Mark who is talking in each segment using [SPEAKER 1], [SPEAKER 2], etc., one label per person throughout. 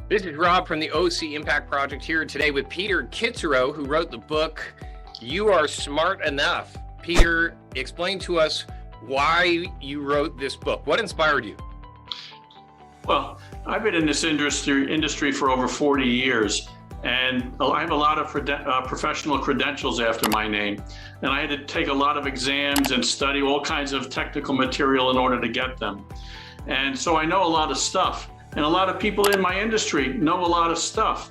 [SPEAKER 1] This is Rob from the OC Impact Project here today with Peter Kitzerow, who wrote the book, You Are Smart Enough. Peter, explain to us why you wrote this book. What inspired you?
[SPEAKER 2] Well, I've been in this industry for over 40 years, and I have a lot of professional credentials after my name. And I had to take a lot of exams and study all kinds of technical material in order to get them. And so I know a lot of stuff. And a lot of people in my industry know a lot of stuff.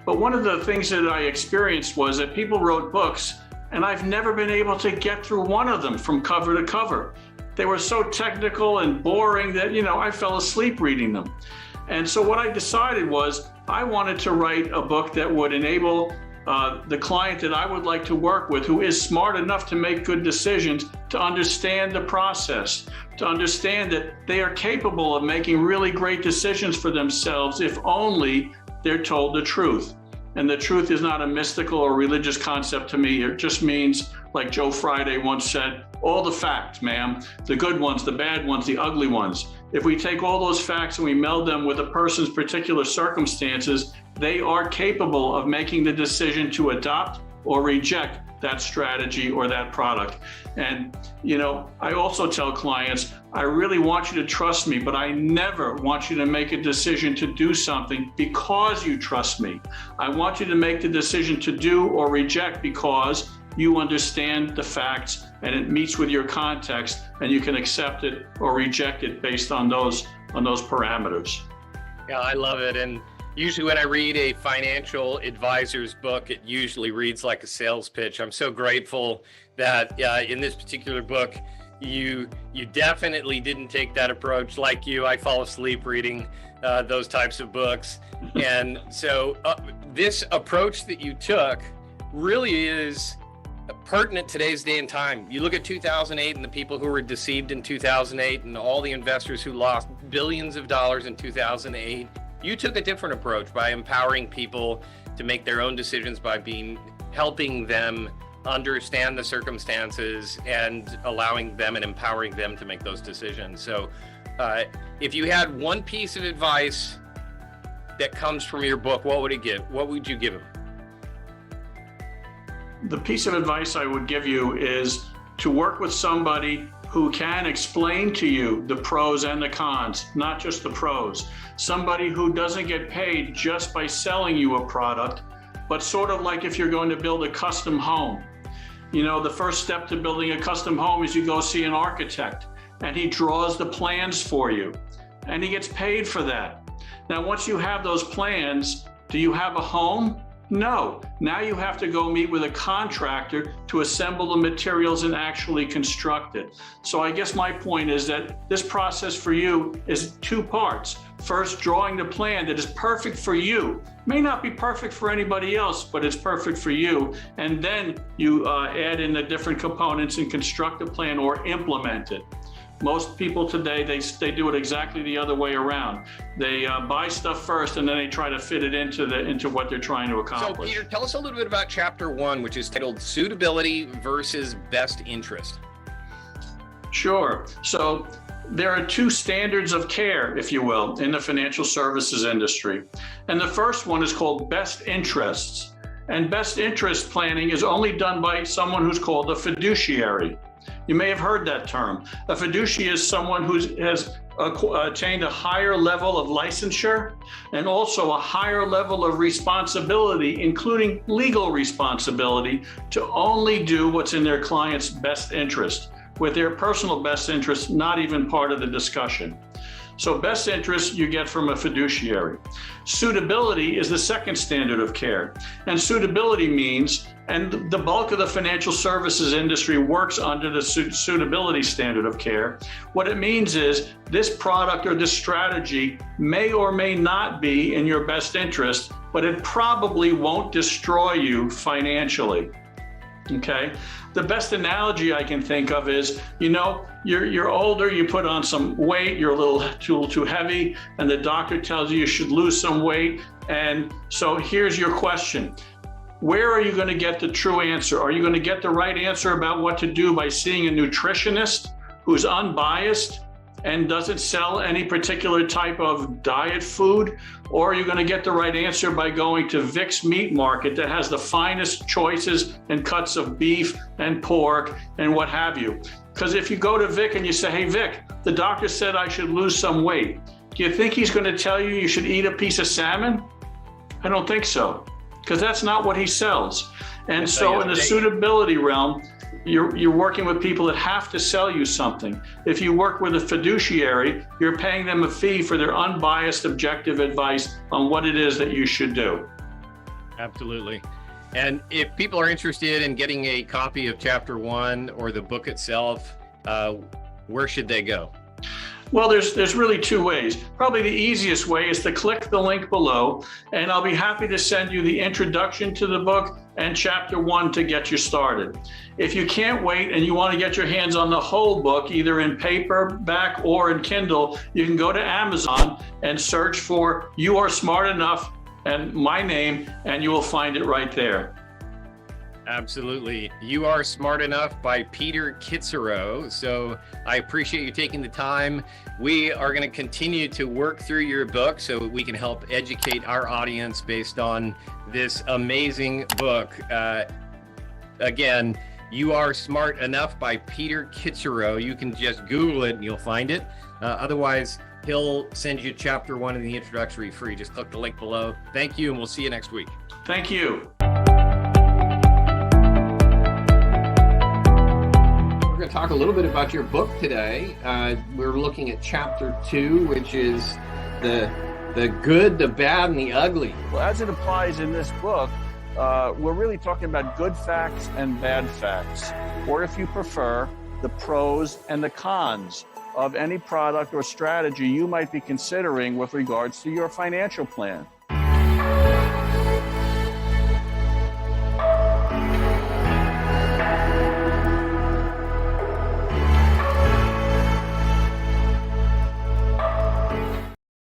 [SPEAKER 2] But one of the things that I experienced was that people wrote books, and I've never been able to get through one of them from cover to cover. They were so technical and boring that, I fell asleep reading them. And so what I decided was I wanted to write a book that would enable the client that I would like to work with, who is smart enough to make good decisions, to understand the process, to understand that they are capable of making really great decisions for themselves if only they're told the truth. And the truth is not a mystical or religious concept to me. It just means, like Joe Friday once said, all the facts, ma'am, the good ones, the bad ones, the ugly ones. If we take all those facts and we meld them with a person's particular circumstances, they are capable of making the decision to adopt or reject that strategy or that product. And, I also tell clients, I really want you to trust me, but I never want you to make a decision to do something because you trust me. I want you to make the decision to do or reject because you understand the facts and it meets with your context, and you can accept it or reject it based on those parameters.
[SPEAKER 1] Yeah, I love it. And usually when I read a financial advisor's book, it usually reads like a sales pitch. I'm so grateful that in this particular book, you definitely didn't take that approach. Like you, I fall asleep reading those types of books. And so this approach that you took really is pertinent today's day and time. You look at 2008 and the people who were deceived in 2008 and all the investors who lost billions of dollars in 2008. You took a different approach by empowering people to make their own decisions by helping them understand the circumstances and allowing them and empowering them to make those decisions. So if you had one piece of advice that comes from your book, what would you give them?
[SPEAKER 2] The piece of advice I would give you is to work with somebody who can explain to you the pros and the cons, not just the pros. Somebody who doesn't get paid just by selling you a product, but sort of like if you're going to build a custom home. The first step to building a custom home is you go see an architect, and he draws the plans for you, and he gets paid for that. Now, once you have those plans, do you have a home? No. Now you have to go meet with a contractor to assemble the materials and actually construct it. So I guess my point is that this process for you is two parts. First, drawing the plan that is perfect for you. May not be perfect for anybody else, but it's perfect for you. And then you add in the different components and construct a plan or implement it. Most people today, they do it exactly the other way around. They buy stuff first and then they try to fit it into what they're trying to accomplish.
[SPEAKER 1] So Peter, tell us a little bit about chapter 1, which is titled Suitability versus Best Interest.
[SPEAKER 2] Sure. So there are two standards of care, if you will, in the financial services industry. And the first one is called best interests. And best interest planning is only done by someone who's called a fiduciary. You may have heard that term. A fiduciary is someone who has attained a higher level of licensure and also a higher level of responsibility, including legal responsibility, to only do what's in their client's best interest, with their personal best interest not even part of the discussion. So best interest you get from a fiduciary. Suitability is the second standard of care. And suitability means, and the bulk of the financial services industry works under the suitability standard of care. What it means is this product or this strategy may or may not be in your best interest, but it probably won't destroy you financially. Okay. The best analogy I can think of is, you're older, you put on some weight, you're a little too heavy, and the doctor tells you should lose some weight. And so here's your question. Where are you going to get the true answer? Are you going to get the right answer about what to do by seeing a nutritionist who's unbiased And does it sell any particular type of diet food? Or are you going to get the right answer by going to Vic's Meat Market that has the finest choices and cuts of beef and pork and what have you? Because if you go to Vic and you say, hey, Vic, the doctor said I should lose some weight. Do you think he's going to tell you you should eat a piece of salmon? I don't think so, because that's not what he sells. And so in the suitability realm, you're working with people that have to sell you something. If you work with a fiduciary, you're paying them a fee for their unbiased, objective advice on what it is that you should do.
[SPEAKER 1] Absolutely. And if people are interested in getting a copy of Chapter 1 or the book itself, where should they go?
[SPEAKER 2] Well, there's really two ways. Probably the easiest way is to click the link below, and I'll be happy to send you the introduction to the book and Chapter 1 to get you started. If you can't wait and you want to get your hands on the whole book, either in paperback or in Kindle, you can go to Amazon and search for You Are Smart Enough and my name, and you will find it right there.
[SPEAKER 1] Absolutely. You Are Smart Enough by Peter Kitzerow. So I appreciate you taking the time. We are going to continue to work through your book so we can help educate our audience based on this amazing book. Again, You Are Smart Enough by Peter Kitzerow. You can just Google it and you'll find it. Otherwise, he'll send you Chapter 1 in the introductory free. Just click the link below. Thank you, and we'll see you next week.
[SPEAKER 2] Thank you.
[SPEAKER 1] We're going to talk a little bit about your book today. We're looking at Chapter 2, which is the good, the bad, and the ugly.
[SPEAKER 3] Well, as it applies in this book, we're really talking about good facts and bad facts, or if you prefer, the pros and the cons of any product or strategy you might be considering with regards to your financial plan.